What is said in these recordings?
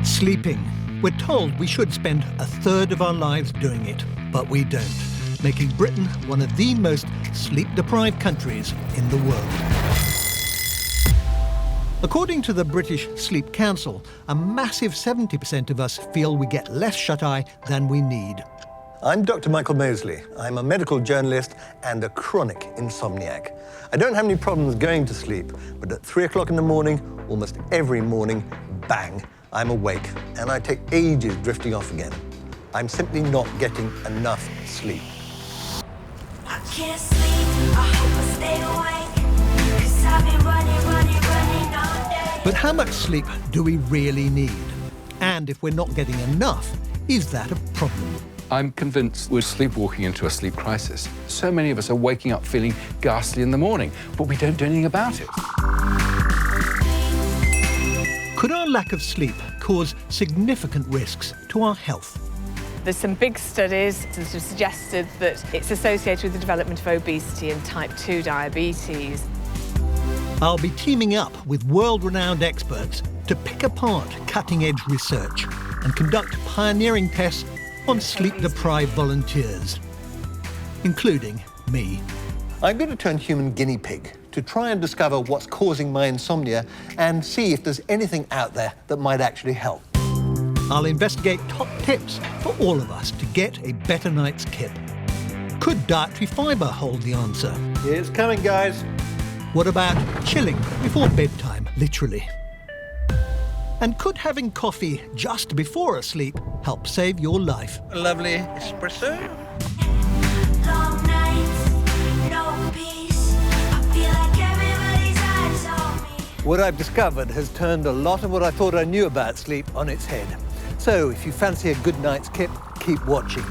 Sleeping. We're told we should spend a third of our lives doing it, but we don't, making Britain one of the most sleep-deprived countries in the world. According to the British Sleep Council, a massive 70% of us feel we get less shut-eye than we need. I'm Dr. Michael Mosley. I'm a medical journalist and a chronic insomniac. I don't have any problems going to sleep, but at 3 o'clock in the morning, almost every morning, bang, I'm awake, and I take ages drifting off again. I'm simply not getting enough sleep. I can't sleep, I hope I stay awake, 'cause I've been running all day. But how much sleep do we really need? And if we're not getting enough, is that a problem? I'm convinced we're sleepwalking into a sleep crisis. So many of us are waking up feeling ghastly in the morning, but we don't do anything about it. Could our lack of sleep cause significant risks to our health? There's some big studies that have suggested that it's associated with the development of obesity and type 2 diabetes. I'll be teaming up with world-renowned experts to pick apart cutting-edge research and conduct pioneering tests on sleep-deprived volunteers, including me. I'm going to turn human guinea pig to try and discover what's causing my insomnia and see if there's anything out there that might actually help. I'll investigate top tips for all of us to get a better night's kip. Could dietary fibre hold the answer? It's coming, guys. What about chilling before bedtime, literally? And could having coffee just before sleep help save your life? A lovely espresso. Long nights, no peace, I feel like everybody's eyes on me. What I've discovered has turned a lot of what I thought I knew about sleep on its head. So if you fancy a good night's kip, keep watching.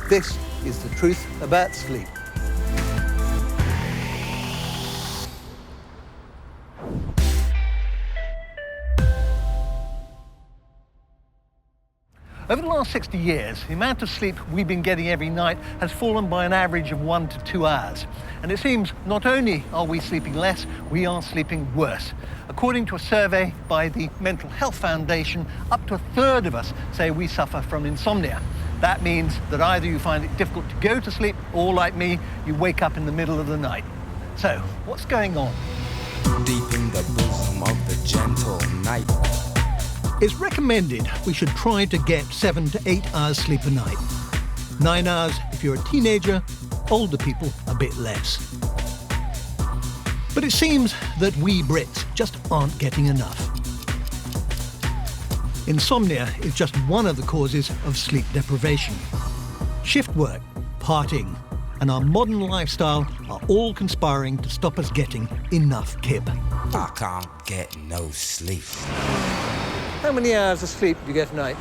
This is the truth about sleep. Over the last 60 years, the amount of sleep we've been getting every night has fallen by an average of 1 to 2 hours. And it seems not only are we sleeping less, we are sleeping worse. According to a survey by the Mental Health Foundation, up to a third of us say we suffer from insomnia. That means that either you find it difficult to go to sleep, or like me, you wake up in the middle of the night. So, what's going on? Deep in the bosom of the gentle night. It's recommended we should try to get 7 to 8 hours sleep a night. 9 hours if you're a teenager, older people a bit less. But it seems that we Brits just aren't getting enough. Insomnia is just one of the causes of sleep deprivation. Shift work, partying, and our modern lifestyle are all conspiring to stop us getting enough kip. I can't get no sleep. How many hours of sleep do you get a night?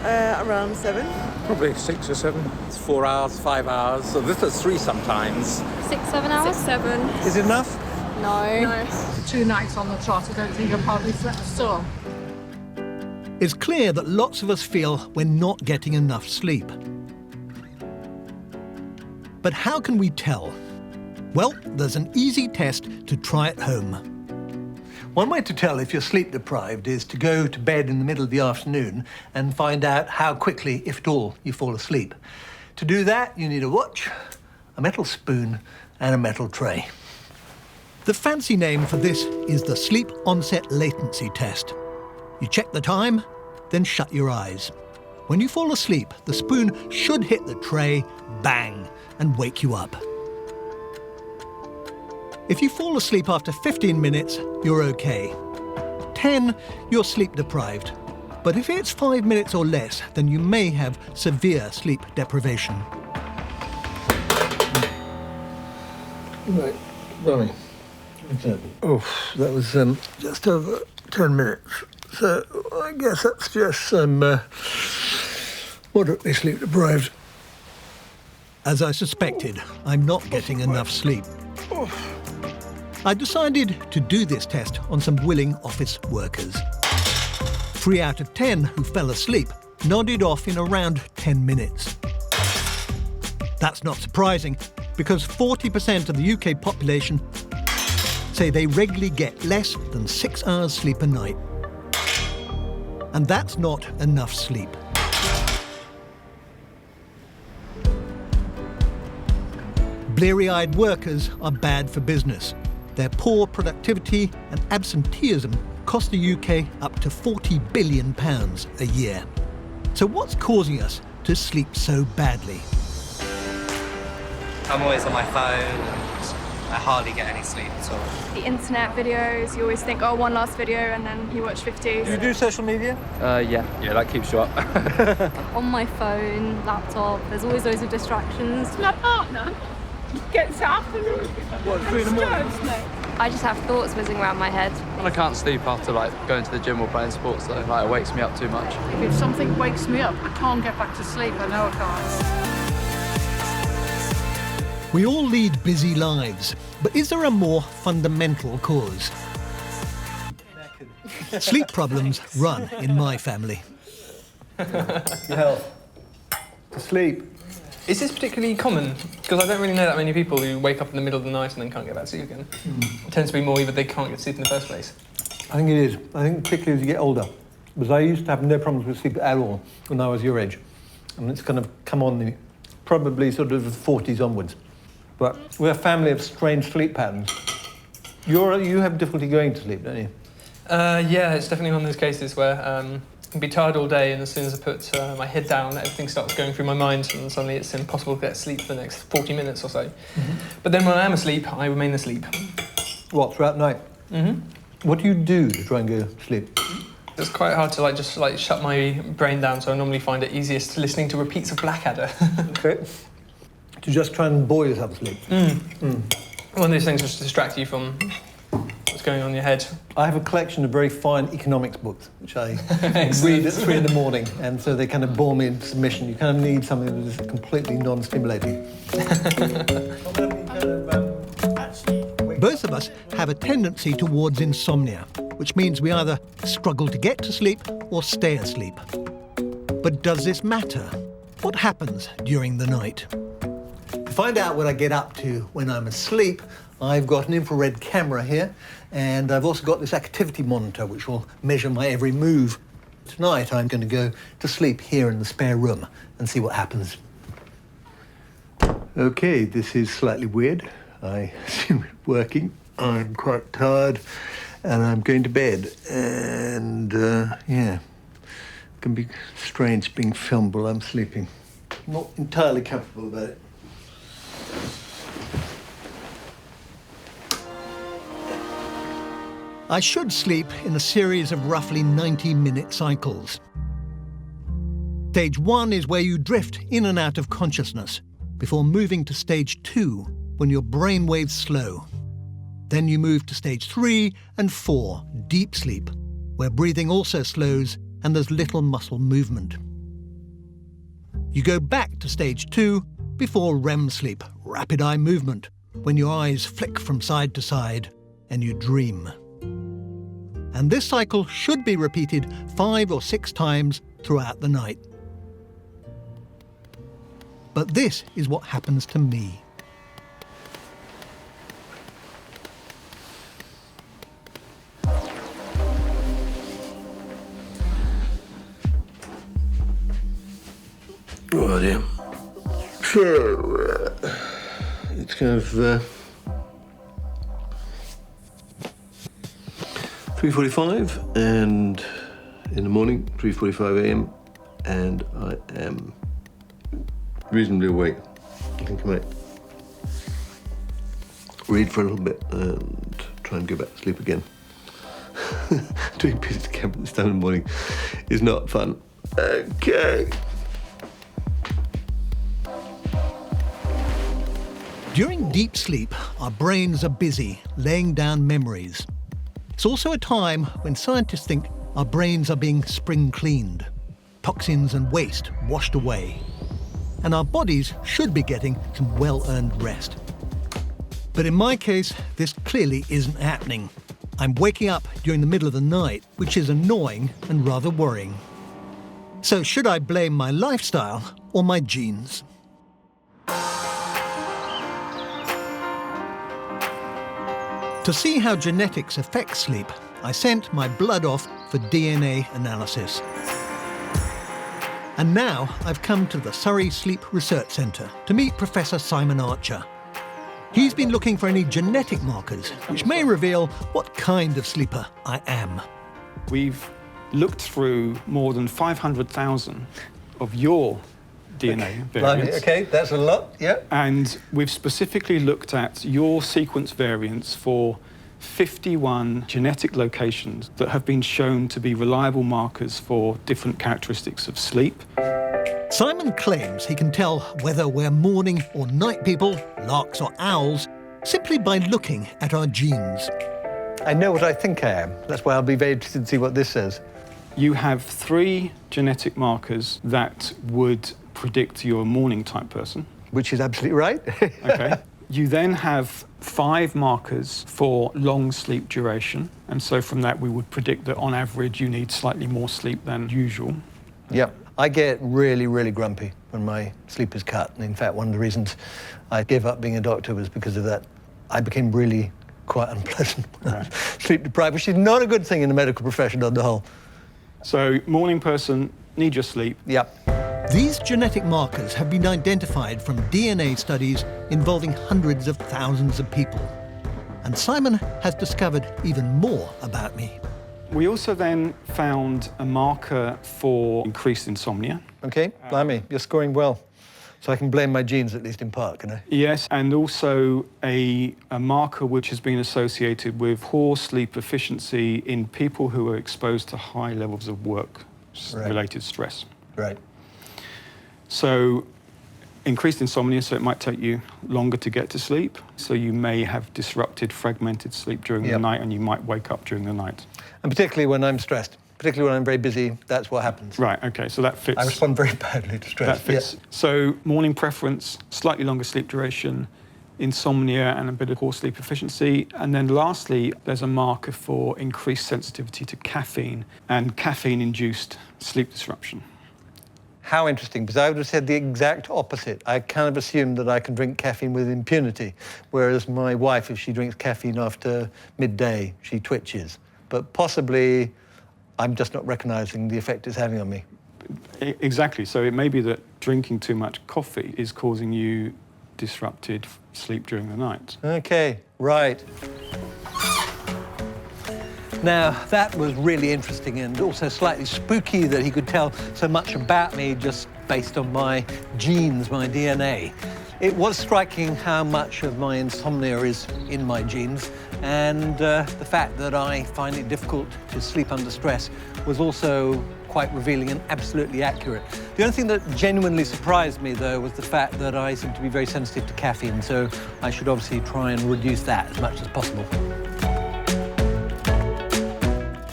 Around 7. Probably 6 or 7. It's 4 hours, 5 hours. So this is 3 sometimes. 6, 7 hours? 6, 7. Is it enough? No. 2 nights on the trot, I don't think I've hardly slept at all. It's clear that lots of us feel we're not getting enough sleep. But how can we tell? Well, there's an easy test to try at home. One way to tell if you're sleep deprived is to go to bed in the middle of the afternoon and find out how quickly, if at all, you fall asleep. To do that, you need a watch, a metal spoon, and a metal tray. The fancy name for this is the sleep onset latency test. You check the time, then shut your eyes. When you fall asleep, the spoon should hit the tray, bang, and wake you up. If you fall asleep after 15 minutes, you're okay. 10, you're sleep deprived. But if it's 5 minutes or less, then you may have severe sleep deprivation. Right, running. Oh, that was just over 10 minutes. So I guess that suggests I'm moderately sleep deprived. As I suspected, I'm not getting enough sleep. I decided to do this test on some willing office workers. 3 out of 10 who fell asleep nodded off in around 10 minutes. That's not surprising, because 40% of the UK population say they regularly get less than 6 hours sleep a night. And that's not enough sleep. Bleary-eyed workers are bad for business. Their poor productivity and absenteeism cost the UK up to £40 billion a year. So what's causing us to sleep so badly? I'm always on my phone and I hardly get any sleep at all. The internet videos, you always think, oh, one last video, and then you watch 50. Do you do social media? Yeah, that keeps you up. On my phone, laptop, there's always loads of distractions. My partner gets up and disturbs me. I just have thoughts whizzing around my head. I can't sleep after going to the gym or playing sports though. It wakes me up too much. If something wakes me up, I can't get back to sleep. I know I can't. We all lead busy lives, but is there a more fundamental cause? Sleep problems run in my family. Your health. To sleep. Is this particularly common? Because I don't really know that many people who wake up in the middle of the night and then can't get back to sleep again. It tends to be more either they can't get to sleep in the first place. I think it is. I think particularly as you get older. Because I used to have no problems with sleep at all when I was your age. And it's kind of come on me probably sort of the 40s onwards. But we're a family of strange sleep patterns. You have difficulty going to sleep, don't you? Yeah, it's definitely one of those cases where I can be tired all day, and as soon as I put my head down, everything starts going through my mind, and suddenly it's impossible to get sleep for the next 40 minutes or so. But then when I am asleep, I remain asleep. What, throughout the night? What do you do to try and go to sleep? It's quite hard to just shut my brain down, so I normally find it easiest listening to repeats of Blackadder. Okay. To just try and bore yourself to sleep. One of those things just distract you from what's going on in your head. I have a collection of very fine economics books, which I read at 3 in the morning, and so they kind of bore me into submission. You kind of need something that is completely non-stimulating. Both of us have a tendency towards insomnia, which means we either struggle to get to sleep or stay asleep. But does this matter? What happens during the night? To find out what I get up to when I'm asleep, I've got an infrared camera here, and I've also got this activity monitor which will measure my every move. Tonight I'm going to go to sleep here in the spare room and see what happens. Okay, this is slightly weird. I assume it's working. I'm quite tired and I'm going to bed. And yeah, it can be strange being filmed while I'm sleeping. Not entirely comfortable about it. I should sleep in a series of roughly 90-minute cycles. Stage 1 is where you drift in and out of consciousness before moving to stage 2 when your brain waves slow. Then you move to stage 3 and 4, deep sleep, where breathing also slows and there's little muscle movement. You go back to stage 2 before REM sleep, rapid eye movement, when your eyes flick from side to side and you dream. And this cycle should be repeated 5 or 6 times throughout the night. But this is what happens to me. Oh dear. So, it's kind of 3:45, and in the morning, 3:45 a.m, and I am reasonably awake. I think I might read for a little bit and try and go back to sleep again. Doing pieces of camp at this time in the morning is not fun. Okay. During deep sleep, our brains are busy laying down memories. It's also a time when scientists think our brains are being spring-cleaned, toxins and waste washed away, and our bodies should be getting some well-earned rest. But in my case, this clearly isn't happening. I'm waking up during the middle of the night, which is annoying and rather worrying. So should I blame my lifestyle or my genes? To see how genetics affect sleep, I sent my blood off for DNA analysis. And now I've come to the Surrey Sleep Research Centre to meet Professor Simon Archer. He's been looking for any genetic markers which may reveal what kind of sleeper I am. We've looked through more than 500,000 of your DNA variants. Okay, that's a lot, yeah. And we've specifically looked at your sequence variants for 51 genetic locations that have been shown to be reliable markers for different characteristics of sleep. Simon claims he can tell whether we're morning or night people, larks or owls, simply by looking at our genes. I know what I think I am. That's why I'll be very interested to see what this says. You have 3 genetic markers that would predict you're a morning type person. Which is absolutely right. Okay. You then have 5 markers for long sleep duration. And so from that, we would predict that on average, you need slightly more sleep than usual. Yep. I get really, really grumpy when my sleep is cut. And in fact, one of the reasons I gave up being a doctor was because of that. I became really quite unpleasant, right. Sleep deprived, which is not a good thing in the medical profession on the whole. So morning person, need your sleep. Yep. These genetic markers have been identified from DNA studies involving hundreds of thousands of people. And Simon has discovered even more about me. We also then found a marker for increased insomnia. Okay, blimey, you're scoring well. So I can blame my genes, at least in part, can I? Yes, and also a marker which has been associated with poor sleep efficiency in people who are exposed to high levels of work-related stress. Right. So increased insomnia, so it might take you longer to get to sleep. So you may have disrupted, fragmented sleep during the night, and you might wake up during the night. And particularly when I'm stressed. Particularly when I'm very busy, that's what happens. Right, okay, so that fits. I respond very badly to stress. That fits. Yeah. So morning preference, slightly longer sleep duration, insomnia and a bit of poor sleep efficiency. And then lastly, there's a marker for increased sensitivity to caffeine and caffeine-induced sleep disruption. How interesting, because I would have said the exact opposite. I kind of assumed that I can drink caffeine with impunity, whereas my wife, if she drinks caffeine after midday, she twitches. But possibly I'm just not recognising the effect it's having on me. Exactly. So it may be that drinking too much coffee is causing you disrupted sleep during the night. Okay, right. Now, that was really interesting and also slightly spooky that he could tell so much about me just based on my genes, my DNA. It was striking how much of my insomnia is in my genes, and the fact that I find it difficult to sleep under stress was also quite revealing and absolutely accurate. The only thing that genuinely surprised me, though, was the fact that I seem to be very sensitive to caffeine, so I should obviously try and reduce that as much as possible.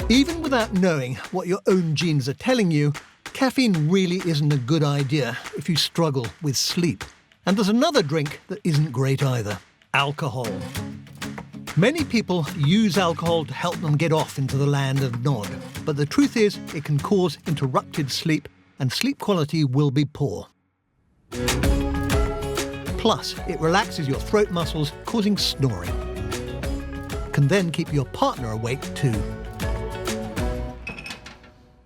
Even without knowing what your own genes are telling you, caffeine really isn't a good idea if you struggle with sleep. And there's another drink that isn't great either: alcohol. Many people use alcohol to help them get off into the land of Nod, but the truth is it can cause interrupted sleep and sleep quality will be poor. Plus, it relaxes your throat muscles, causing snoring. Can then keep your partner awake too.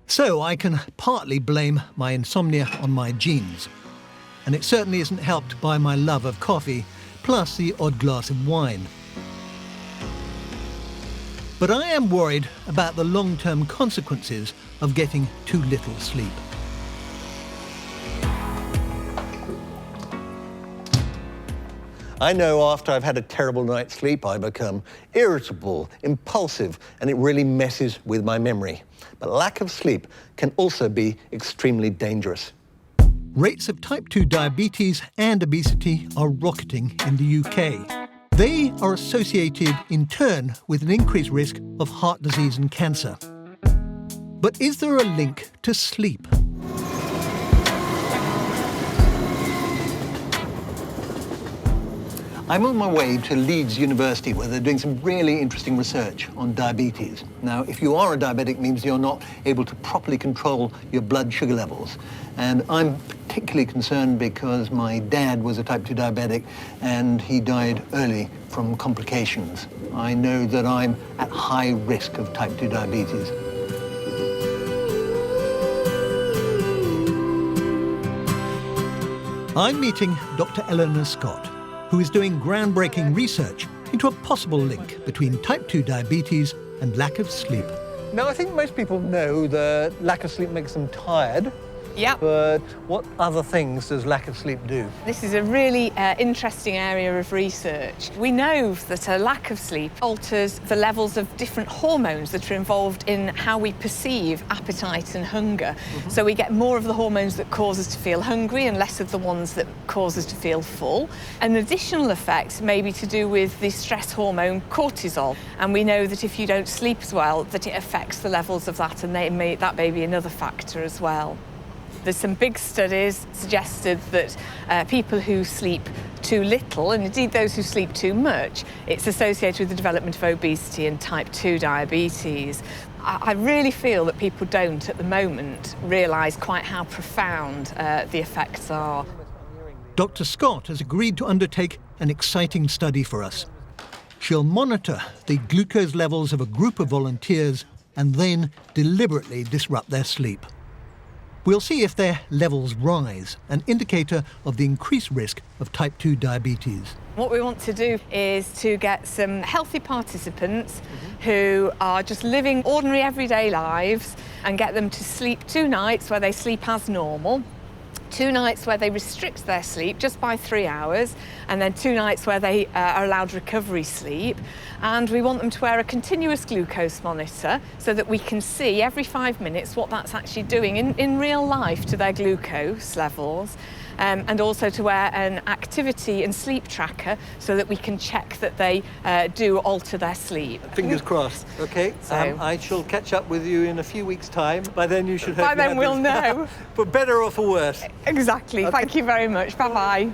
So I can partly blame my insomnia on my genes. And it certainly isn't helped by my love of coffee, plus the odd glass of wine. But I am worried about the long-term consequences of getting too little sleep. I know after I've had a terrible night's sleep, I become irritable, impulsive, and it really messes with my memory. But lack of sleep can also be extremely dangerous. Rates of type 2 diabetes and obesity are rocketing in the UK. They are associated, in turn, with an increased risk of heart disease and cancer. But is there a link to sleep? I'm on my way to Leeds University, where they're doing some really interesting research on diabetes. Now, if you are a diabetic, it means you're not able to properly control your blood sugar levels. And I'm particularly concerned because my dad was a type 2 diabetic and he died early from complications. I know that I'm at high risk of type 2 diabetes. I'm meeting Dr. Eleanor Scott, who is doing groundbreaking research into a possible link between type 2 diabetes and lack of sleep. Now, I think most people know that lack of sleep makes them tired. Yep. But what other things does lack of sleep do? This is a really interesting area of research. We know that a lack of sleep alters the levels of different hormones that are involved in how we perceive appetite and hunger. So we get more of the hormones that cause us to feel hungry and less of the ones that cause us to feel full. An additional effect may be to do with the stress hormone cortisol. And we know that if you don't sleep as well, that it affects the levels of that, and that may be another factor as well. There's some big studies suggested that people who sleep too little, and indeed those who sleep too much, it's associated with the development of obesity and type 2 diabetes. I really feel that people don't, at the moment, realise quite how profound the effects are. Dr. Scott has agreed to undertake an exciting study for us. She'll monitor the glucose levels of a group of volunteers and then deliberately disrupt their sleep. We'll see if their levels rise, an indicator of the increased risk of type 2 diabetes. What we want to do is to get some healthy participants who are just living ordinary everyday lives and get them to sleep 2 nights where they sleep as normal, 2 nights where they restrict their sleep just by 3 hours, and then 2 nights where they are allowed recovery sleep. And we want them to wear a continuous glucose monitor so that we can see every 5 minutes what that's actually doing in real life to their glucose levels. And also to wear an activity and sleep tracker so that we can check that they do alter their sleep. Fingers crossed. OK, I shall catch up with you in a few weeks' time. By then you should have... By then we'll know. For better or for worse. Exactly. Okay. Thank you very much. Bye-bye.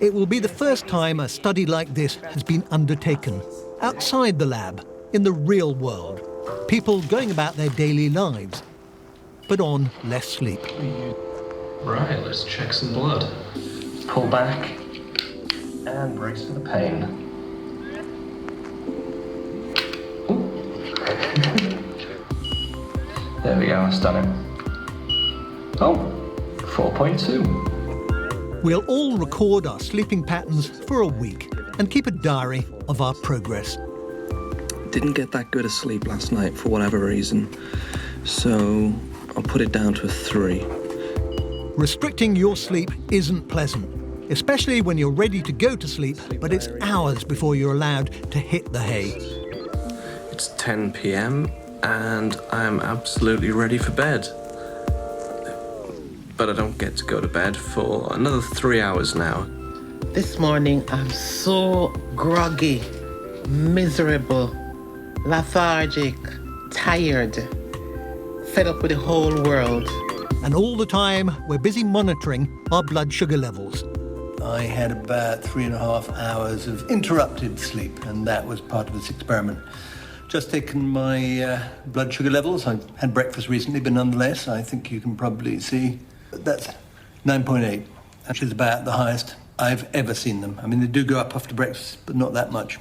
It will be the first time a study like this has been undertaken, outside the lab, in the real world. People going about their daily lives, but on less sleep. Right, let's check some blood. Pull back and brace for the pain. There we go, that's done it. Oh, 4.2. We'll all record our sleeping patterns for a week and keep a diary of our progress. Didn't get that good a sleep last night for whatever reason, so I'll put it down to a 3. Restricting your sleep isn't pleasant, especially when you're ready to go to sleep, but it's hours before you're allowed to hit the hay. It's 10 p.m. and I'm absolutely ready for bed. But I don't get to go to bed for another 3 hours now. This morning I'm so groggy, miserable, lethargic, tired, fed up with the whole world. And all the time, we're busy monitoring our blood sugar levels. I had about 3.5 hours of interrupted sleep, and that was part of this experiment. Just taken my blood sugar levels. I had breakfast recently, but nonetheless, I think you can probably see that's 9.8, which is about the highest I've ever seen them. I mean, they do go up after breakfast, but not that much.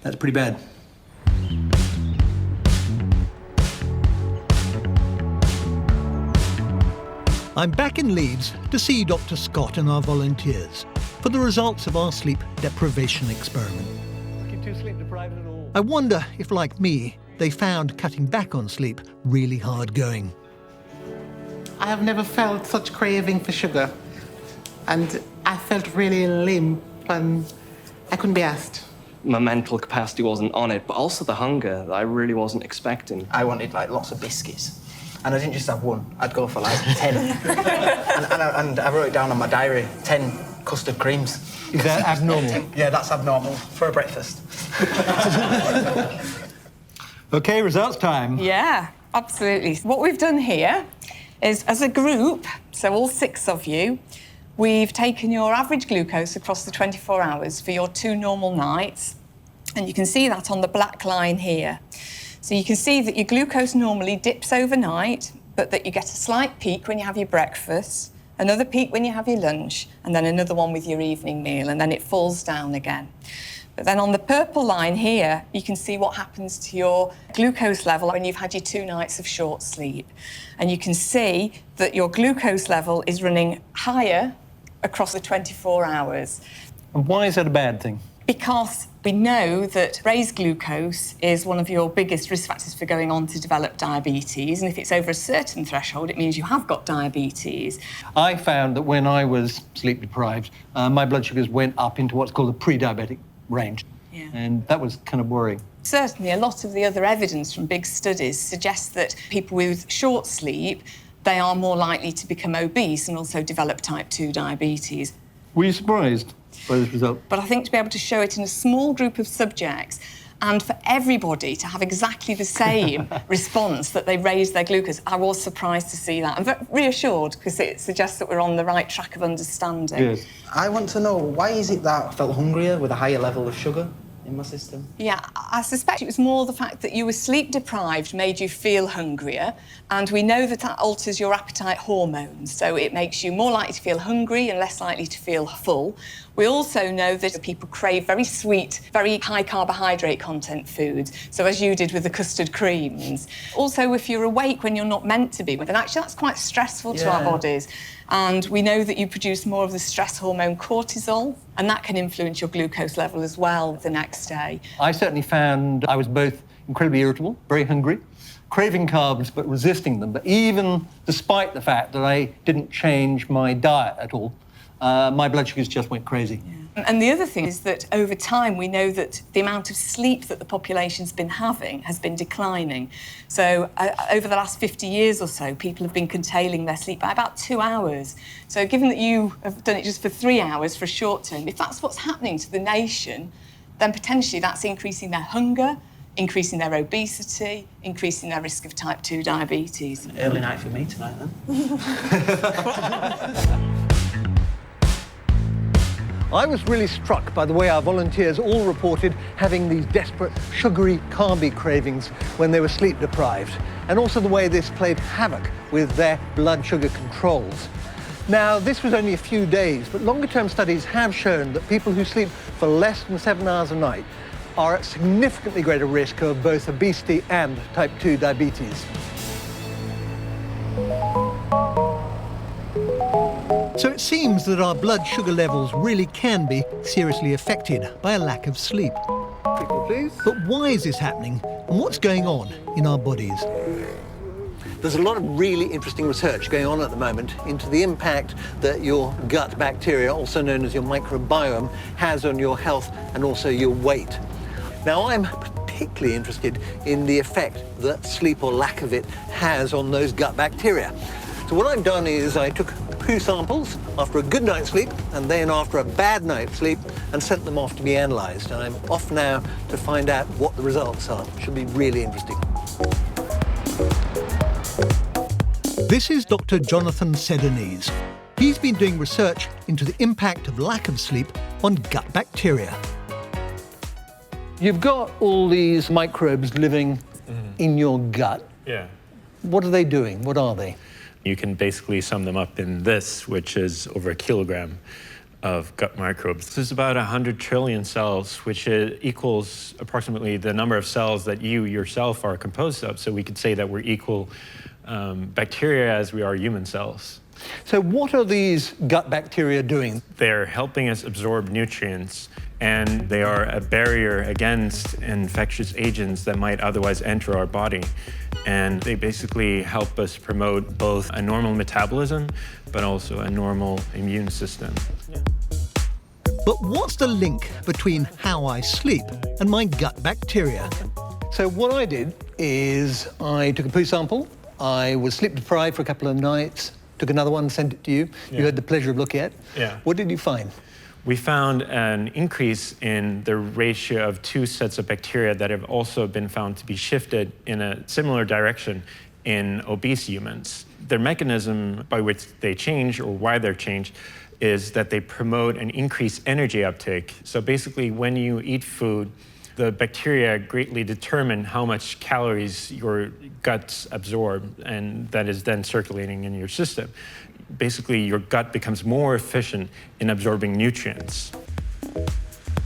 That's pretty bad. I'm back in Leeds to see Dr. Scott and our volunteers for the results of our sleep deprivation experiment. Looking too sleep deprived at all? I wonder if, like me, they found cutting back on sleep really hard going. I have never felt such craving for sugar, and I felt really limp and I couldn't be asked. My mental capacity wasn't on it, but also the hunger that I really wasn't expecting. I wanted like lots of biscuits, and I didn't just have one, I'd go for like 10. and I wrote it down on my diary, 10 custard creams. Is that abnormal? Yeah, that's abnormal for a breakfast. OK, results time. Yeah, absolutely. What we've done here is, as a group, so all 6 of you, we've taken your average glucose across the 24 hours for your 2 normal nights, and you can see that on the black line here. So you can see that your glucose normally dips overnight, but that you get a slight peak when you have your breakfast, another peak when you have your lunch, and then another one with your evening meal, and then it falls down again. But then on the purple line here, you can see what happens to your glucose level when you've had your 2 nights of short sleep. And you can see that your glucose level is running higher across the 24 hours. And why is that a bad thing? Because we know that raised glucose is one of your biggest risk factors for going on to develop diabetes. And if it's over a certain threshold, it means you have got diabetes. I found that when I was sleep deprived, my blood sugars went up into what's called a pre-diabetic range. Yeah. And that was kind of worrying. Certainly, a lot of the other evidence from big studies suggests that people with short sleep, they are more likely to become obese and also develop type 2 diabetes. Were you surprised by this result? But I think to be able to show it in a small group of subjects and for everybody to have exactly the same response, that they raised their glucose, I was surprised to see that. I'm very reassured because it suggests that we're on the right track of understanding. Yes. I want to know, why is it that I felt hungrier with a higher level of sugar in my system? Yeah, I suspect it was more the fact that you were sleep deprived made you feel hungrier, and we know that that alters your appetite hormones, so it makes you more likely to feel hungry and less likely to feel full. We also know that people crave very sweet, very high carbohydrate content foods, so as you did with the custard creams. Also, if you're awake when you're not meant to be, then actually that's quite stressful to our bodies. And we know that you produce more of the stress hormone cortisol, and that can influence your glucose level as well the next day. I certainly found I was both incredibly irritable, very hungry, craving carbs but resisting them. But even despite the fact that I didn't change my diet at all, my blood sugars just went crazy. Yeah. And the other thing is that over time we know that the amount of sleep that the population's been having has been declining. So over the last 50 years or so, people have been curtailing their sleep by about 2 hours. So given that you have done it just for 3 hours for a short term, if that's what's happening to the nation, then potentially that's increasing their hunger, increasing their obesity, increasing their risk of type 2 diabetes. Early night for me tonight, then. I was really struck by the way our volunteers all reported having these desperate sugary, carby cravings when they were sleep deprived, and also the way this played havoc with their blood sugar controls. Now, this was only a few days, but longer-term studies have shown that people who sleep for less than 7 hours a night are at significantly greater risk of both obesity and type 2 diabetes. So it seems that our blood sugar levels really can be seriously affected by a lack of sleep. People, please. But why is this happening, and what's going on in our bodies? There's a lot of really interesting research going on at the moment into the impact that your gut bacteria, also known as your microbiome, has on your health and also your weight. Now, I'm particularly interested in the effect that sleep or lack of it has on those gut bacteria. So what I've done is I took poo samples after a good night's sleep and then after a bad night's sleep and sent them off to be analysed. And I'm off now to find out what the results are. Should be really interesting. This is Dr. Jonathan Sedanese. He's been doing research into the impact of lack of sleep on gut bacteria. You've got all these microbes living in your gut. Yeah. What are they doing? What are they? You can basically sum them up in this, which is over a kilogram of gut microbes. This is about 100 trillion cells, which equals approximately the number of cells that you yourself are composed of. So we could say that we're equal bacteria as we are human cells. So what are these gut bacteria doing? They're helping us absorb nutrients, and they are a barrier against infectious agents that might otherwise enter our body. And they basically help us promote both a normal metabolism, but also a normal immune system. But what's the link between how I sleep and my gut bacteria? So what I did is I took a poo sample. I was sleep deprived for a couple of nights, took another one, sent it to you. Yeah. You had the pleasure of looking at it. Yeah. What did you find? We found an increase in the ratio of 2 sets of bacteria that have also been found to be shifted in a similar direction in obese humans. Their mechanism by which they change, or why they're changed, is that they promote an increased energy uptake. So basically, when you eat food, the bacteria greatly determine how much calories your guts absorb, and that is then circulating in your system. basically your gut becomes more efficient in absorbing nutrients.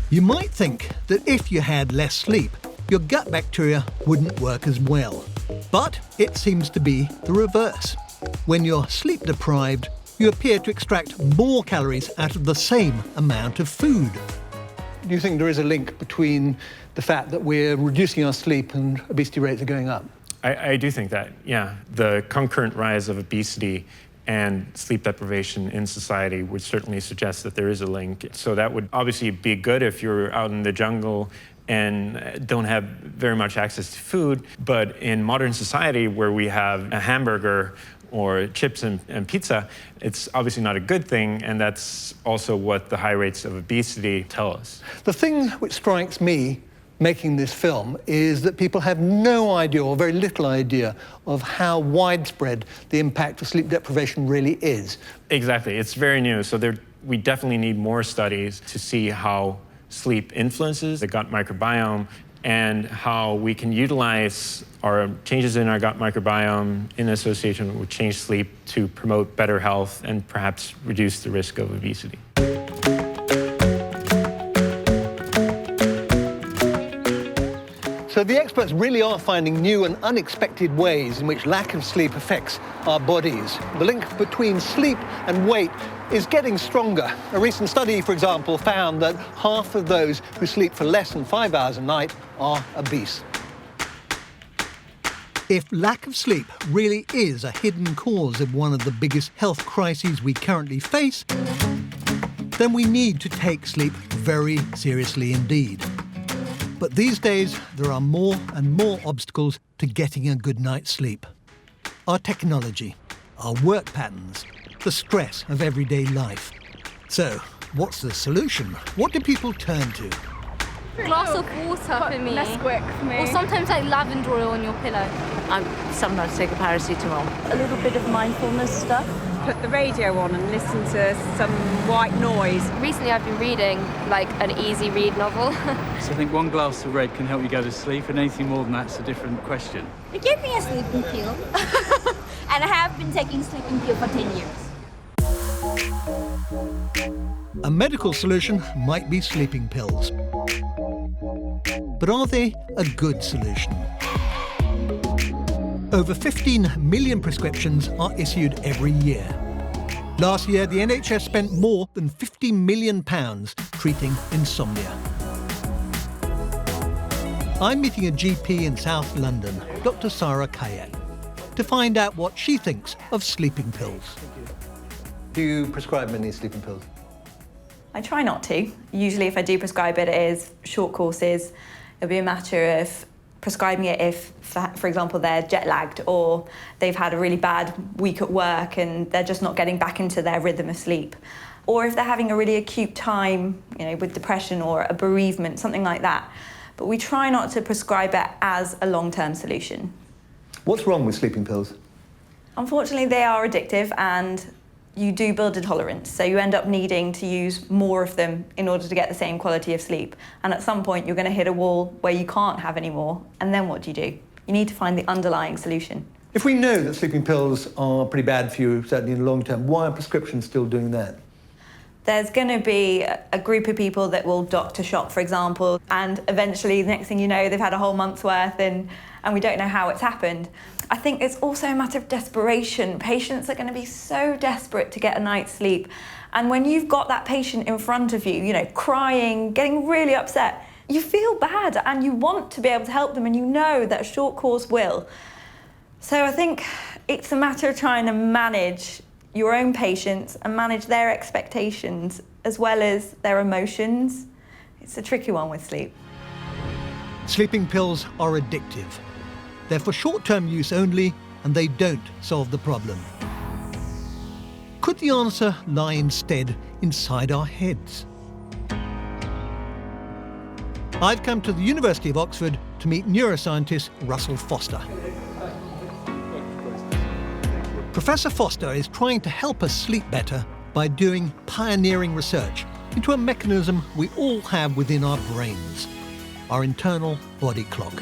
You might think that if you had less sleep, your gut bacteria wouldn't work as well. But it seems to be the reverse. When you're sleep deprived, you appear to extract more calories out of the same amount of food. Do you think there is a link between the fact that we're reducing our sleep and obesity rates are going up? I do think that, yeah. The concurrent rise of obesity and sleep deprivation in society would certainly suggest that there is a link. So that would obviously be good if you're out in the jungle and don't have very much access to food. But in modern society, where we have a hamburger or chips and pizza, it's obviously not a good thing, and that's also what the high rates of obesity tell us. The thing which strikes me making this film is that people have no idea, or very little idea, of how widespread the impact of sleep deprivation really is. Exactly, it's very new, so we definitely need more studies to see how sleep influences the gut microbiome and how we can utilize our changes in our gut microbiome in association with changed sleep to promote better health and perhaps reduce the risk of obesity. So the experts really are finding new and unexpected ways in which lack of sleep affects our bodies. The link between sleep and weight is getting stronger. A recent study, for example, found that half of those who sleep for less than 5 hours a night are obese. If lack of sleep really is a hidden cause of one of the biggest health crises we currently face, then we need to take sleep very seriously indeed. But these days, there are more and more obstacles to getting a good night's sleep. Our technology, our work patterns, the stress of everyday life. So, what's the solution? What do people turn to? Glass of water for me. Nesquik for me. Or sometimes like lavender oil on your pillow. I sometimes take a paracetamol. A little bit of mindfulness stuff. Put the radio on and listen to some white noise. Recently I've been reading like an easy read novel. So I think one glass of red can help you go to sleep, and anything more than that's a different question. They gave me a sleeping pill, and I have been taking sleeping pill for 10 years. A medical solution might be sleeping pills. But are they a good solution? Over 15 million prescriptions are issued every year. Last year, the NHS spent more than £50 million treating insomnia. I'm meeting a GP in South London, Dr. Sarah Kayet, to find out what she thinks of sleeping pills. Do you prescribe many sleeping pills? I try not to. Usually if I do prescribe it, it is short courses. It'll be a matter of prescribing it if, for example, they're jet-lagged or they've had a really bad week at work and they're just not getting back into their rhythm of sleep. Or if they're having a really acute time, with depression or a bereavement, something like that. But we try not to prescribe it as a long-term solution. What's wrong with sleeping pills? Unfortunately, they are addictive and you do build a tolerance, so you end up needing to use more of them in order to get the same quality of sleep. And at some point, you're going to hit a wall where you can't have any more, and then what do? You need to find the underlying solution. If we know that sleeping pills are pretty bad for you, certainly in the long term, why are prescriptions still doing that? There's going to be a group of people that will doctor shop, for example, and eventually, the next thing you know, they've had a whole month's worth and we don't know how it's happened. I think it's also a matter of desperation. Patients are going to be so desperate to get a night's sleep. And when you've got that patient in front of you, crying, getting really upset, you feel bad and you want to be able to help them, and you know that a short course will. So I think it's a matter of trying to manage your own patients and manage their expectations as well as their emotions. It's a tricky one with sleep. Sleeping pills are addictive. They're for short-term use only, and they don't solve the problem. Could the answer lie instead inside our heads? I've come to the University of Oxford to meet neuroscientist Russell Foster. Professor Foster is trying to help us sleep better by doing pioneering research into a mechanism we all have within our brains, our internal body clock.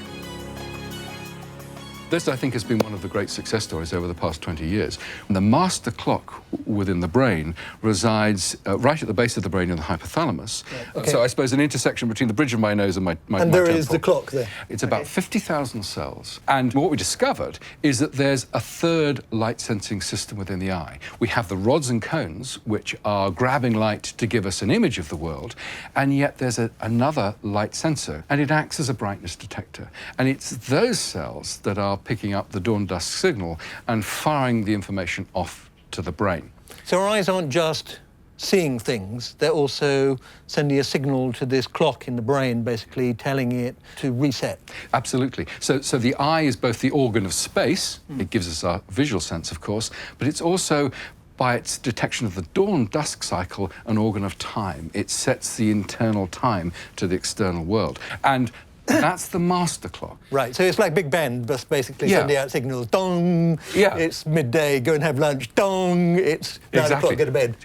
This, I think, has been one of the great success stories over the past 20 years. The master clock within the brain resides right at the base of the brain in the hypothalamus. Right. Okay. So I suppose an intersection between the bridge of my nose and my And there temple. is the clock there. It's about 50,000 cells. And what we discovered is that there's a third light-sensing system within the eye. We have the rods and cones, which are grabbing light to give us an image of the world, and yet there's another light sensor, and it acts as a brightness detector. And it's those cells that are picking up the dawn-dusk signal and firing the information off to the brain. So our eyes aren't just seeing things, they're also sending a signal to this clock in the brain, basically telling it to reset. Absolutely. So the eye is both the organ of space, it gives us our visual sense, of course, but it's also, by its detection of the dawn-dusk cycle, an organ of time. It sets the internal time to the external world. And that's the master clock. Right, so it's like Big Ben, just basically sending out signals. Dong, it's midday, go and have lunch. Dong, it's 9 o'clock, go to bed.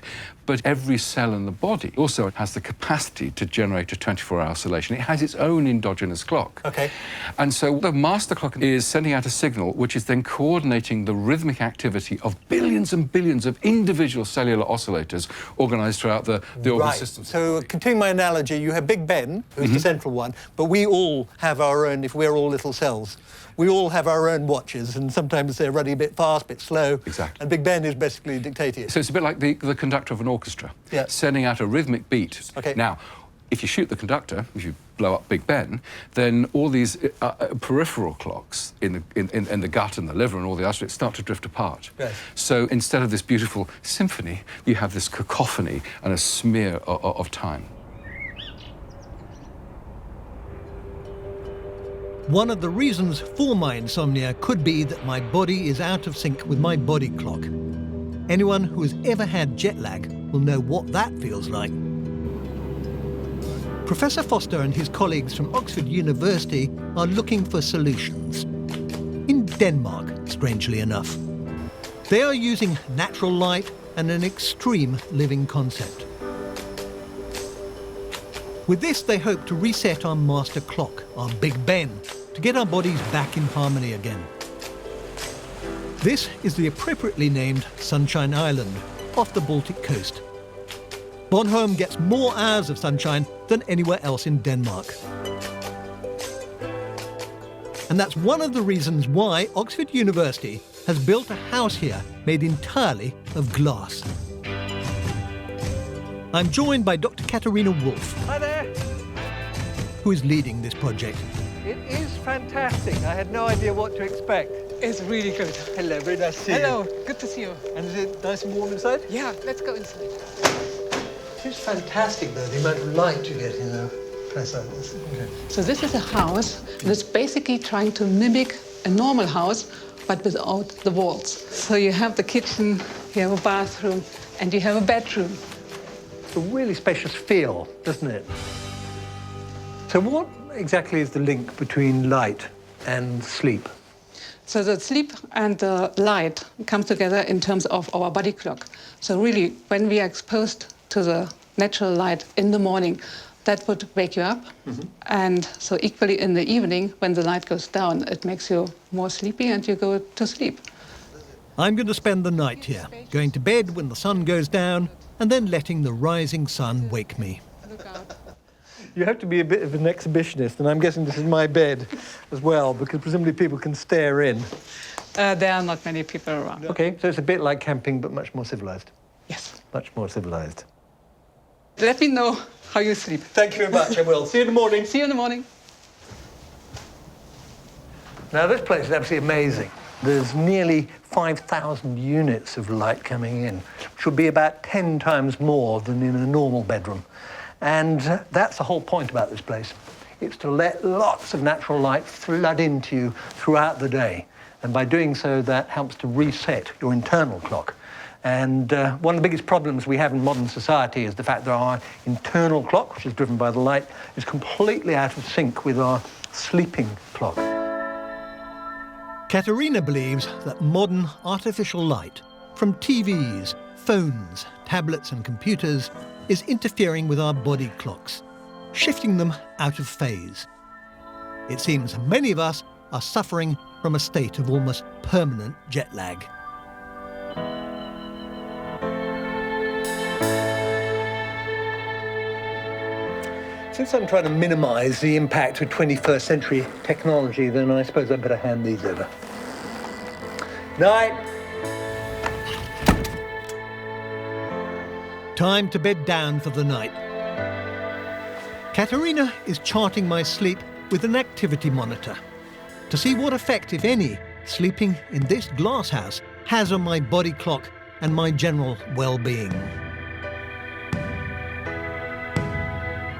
But every cell in the body also has the capacity to generate a 24-hour oscillation. It has its own endogenous clock. Okay. And so the master clock is sending out a signal which is then coordinating the rhythmic activity of billions and billions of individual cellular oscillators organised throughout the organ system. So, continuing my analogy, you have Big Ben, who's the central one, but we all have our own, if we're all little cells, we all have our own watches, and sometimes they're running a bit fast, a bit slow. Exactly. And Big Ben is basically dictating it. So it's a bit like the conductor of an orchestra, sending out a rhythmic beat. Okay. Now, if you shoot the conductor, if you blow up Big Ben, then all these peripheral clocks in the gut and the liver and all the others start to drift apart. Yes. So instead of this beautiful symphony, you have this cacophony and a smear of time. One of the reasons for my insomnia could be that my body is out of sync with my body clock. Anyone who has ever had jet lag will know what that feels like. Professor Foster and his colleagues from Oxford University are looking for solutions. In Denmark, strangely enough. They are using natural light and an extreme living concept. With this, they hope to reset our master clock, our Big Ben, to get our bodies back in harmony again. This is the appropriately named Sunshine Island, off the Baltic coast. Bornholm gets more hours of sunshine than anywhere else in Denmark. And that's one of the reasons why Oxford University has built a house here made entirely of glass. I'm joined by Dr. Katarina Wolf. Hi there. Who is leading this project. It is fantastic. I had no idea what to expect. It's really good. Hello, very nice to see you. Hello, good to see you. And is it nice and warm inside? Yeah, let's go inside. It's fantastic, though, the amount of light you get in a place like this. Okay. So this is a house, and it's basically trying to mimic a normal house, but without the walls. So you have the kitchen, you have a bathroom, and you have a bedroom. It's a really spacious feel, doesn't it? So what exactly is the link between light and sleep? So the sleep and the light come together in terms of our body clock. So really, when we are exposed to the natural light in the morning, that would wake you up. And so equally in the evening, when the light goes down, it makes you more sleepy and you go to sleep. I'm going to spend the night here, going to bed when the sun goes down, and then letting the rising sun wake me. You have to be a bit of an exhibitionist, and I'm guessing this is my bed as well, because presumably people can stare in. There are not many people around. Okay, so it's a bit like camping, but much more civilized. Yes. Much more civilized. Let me know how you sleep. Thank you very much, I will. See you in the morning. See you in the morning. Now, this place is absolutely amazing. There's nearly 5,000 units of light coming in, which would be about 10 times more than in a normal bedroom. And that's the whole point about this place. It's to let lots of natural light flood into you throughout the day. And by doing so, that helps to reset your internal clock. And one of the biggest problems we have in modern society is the fact that our internal clock, which is driven by the light, is completely out of sync with our sleeping clock. Katarina believes that modern artificial light, from TVs, phones, tablets and computers, is interfering with our body clocks, shifting them out of phase. It seems many of us are suffering from a state of almost permanent jet lag. Since I'm trying to minimise the impact of 21st century technology, then I suppose I'd better hand these over. Night. Time to bed down for the night. Katerina is charting my sleep with an activity monitor to see what effect, if any, sleeping in this glass house has on my body clock and my general well-being.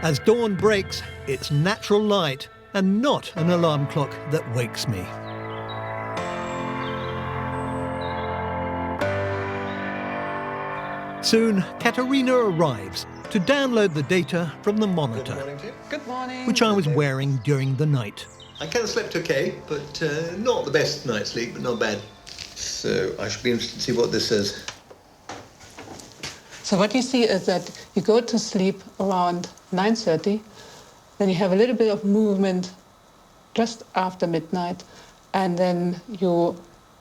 As dawn breaks, it's natural light and not an alarm clock that wakes me. Soon, Katerina arrives to download the data from the monitor, Good morning. which I was wearing during the night. I kind of slept okay, but not the best night's sleep, but not bad. So I should be interested to see what this says. So what you see is that you go to sleep around 9:30, then you have a little bit of movement just after midnight, and then you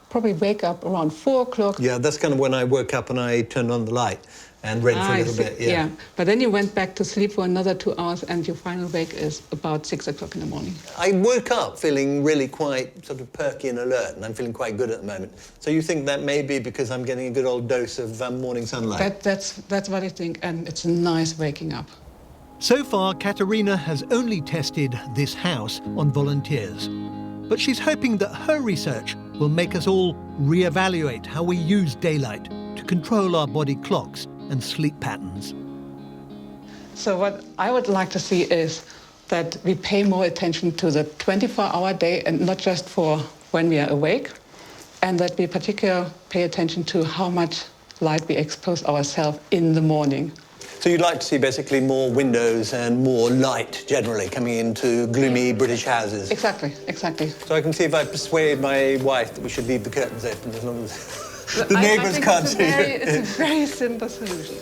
probably wake up around 4 o'clock. Yeah, that's kind of when I woke up and I turned on the light and read for a little bit. Yeah. But then you went back to sleep for another 2 hours, and your final wake is about 6 o'clock in the morning. I woke up feeling really quite sort of perky and alert, and I'm feeling quite good at the moment. So you think that may be because I'm getting a good old dose of morning sunlight? That's what I think, and it's a nice waking up. So far, Katerina has only tested this house on volunteers, but she's hoping that her research will make us all re-evaluate how we use daylight to control our body clocks and sleep patterns. So what I would like to see is that we pay more attention to the 24-hour day and not just for when we are awake, and that we particularly pay attention to how much light we expose ourselves in the morning. So you'd like to see basically more windows and more light generally coming into gloomy British houses? Exactly, exactly. So I can see if I persuade my wife that we should leave the curtains open as long as the neighbours can't see it. It's a very simple solution.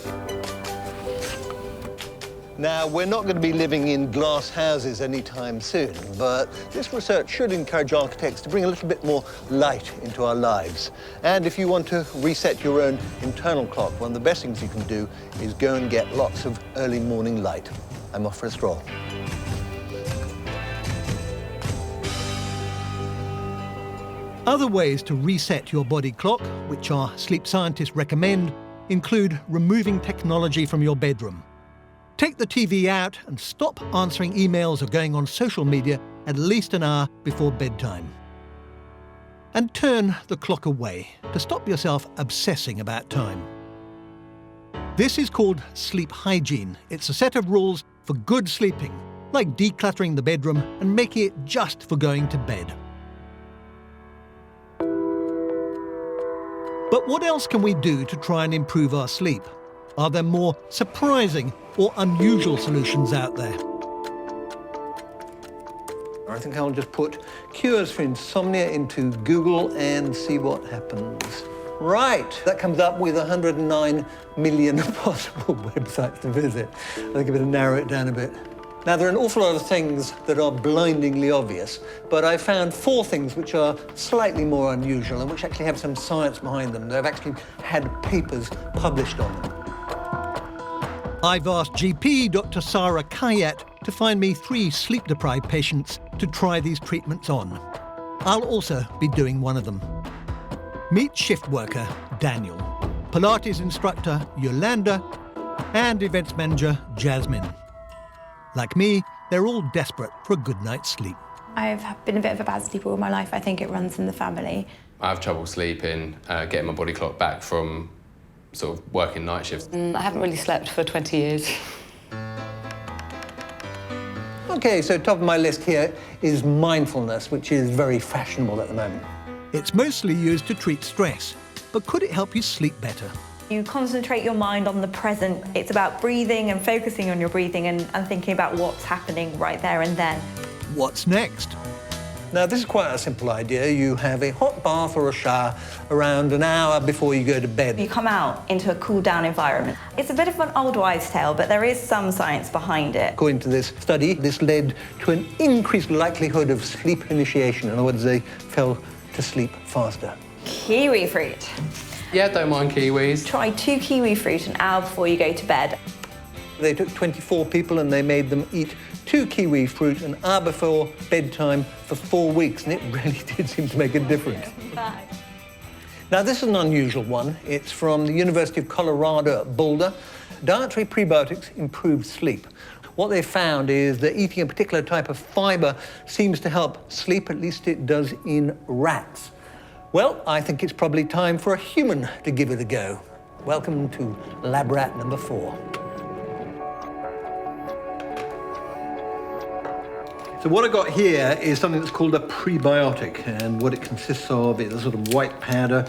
Now, we're not going to be living in glass houses anytime soon, but this research should encourage architects to bring a little bit more light into our lives. And if you want to reset your own internal clock, one of the best things you can do is go and get lots of early morning light. I'm off for a stroll. Other ways to reset your body clock, which our sleep scientists recommend, include removing technology from your bedroom. Take the TV out and stop answering emails or going on social media at least an hour before bedtime. And turn the clock away to stop yourself obsessing about time. This is called sleep hygiene. It's a set of rules for good sleeping, like decluttering the bedroom and making it just for going to bed. But what else can we do to try and improve our sleep? Are there more surprising or unusual solutions out there? I think I'll just put cures for insomnia into Google and see what happens. Right, that comes up with 109 million possible websites to visit. I think I better narrow it down a bit. Now, there are an awful lot of things that are blindingly obvious, but I found 4 things which are slightly more unusual and which actually have some science behind them. They've actually had papers published on them. I've asked GP Dr. Sarah Kayat to find me 3 sleep-deprived patients to try these treatments on. I'll also be doing one of them. Meet shift worker Daniel, Pilates instructor Yolanda, and events manager Jasmine. Like me, they're all desperate for a good night's sleep. I've been a bit of a bad sleeper all my life. I think it runs in the family. I have trouble sleeping, getting my body clock back from sort of working night shifts. I haven't really slept for 20 years. OK, so top of my list here is mindfulness, which is very fashionable at the moment. It's mostly used to treat stress, but could it help you sleep better? You concentrate your mind on the present. It's about breathing and focusing on your breathing and thinking about what's happening right there and then. What's next? Now, this is quite a simple idea. You have a hot bath or a shower around an hour before you go to bed. You come out into a cool down environment. It's a bit of an old wives' tale, but there is some science behind it. According to this study, this led to an increased likelihood of sleep initiation. In other words, they fell to sleep faster. Kiwi fruit. Yeah, don't mind kiwis. Try 2 kiwi fruit an hour before you go to bed. They took 24 people and they made them eat 2 kiwi fruit an hour before bedtime for 4 weeks, and it really did seem to make a difference. Now, this is an unusual one. It's from the University of Colorado at Boulder. Dietary prebiotics improve sleep. What they found is that eating a particular type of fibre seems to help sleep, at least it does in rats. Well, I think it's probably time for a human to give it a go. Welcome to Lab Rat number 4. So what I've got here is something that's called a prebiotic, and what it consists of is a sort of white powder,